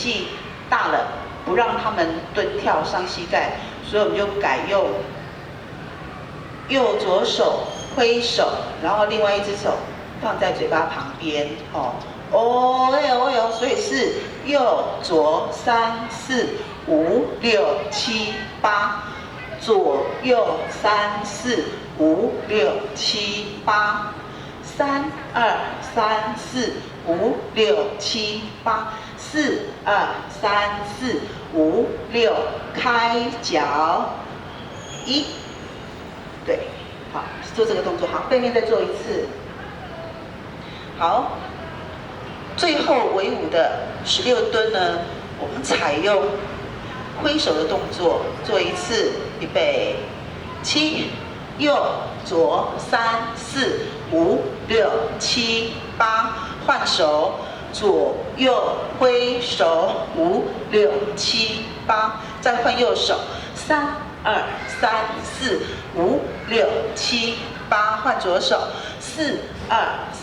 纪大了，不让他们蹲跳伤膝盖，所以我们就改用右左手挥手，然后另外一只手放在嘴巴旁边，哦，哦哟哦哟，所以是右左3、4、5、6、7、8，左右3、4、5、6、7、8，3、2、3、4、5、6、7、8，4、2、3、4、5、6，开脚，1，对，好，做这个动作，好，背面再做一次，好，最后尾舞的16蹲呢，我们采用挥手的动作，做一次，预备，7，右左3、4、5、6、7、8，换手，左右挥手，5、6、7、8，再换右手，3、2、3、4、5、6、7、8，换左手，4、2、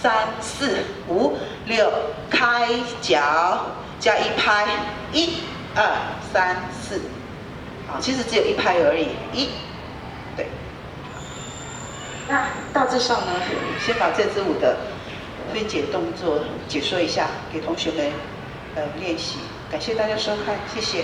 3、4、5、6，开脚，加1拍，1、2、3、4，好，其实只有1拍而已，1，对。那大致上呢，先把这支舞的分解动作解说一下，给同学们练习。感谢大家收看，谢谢。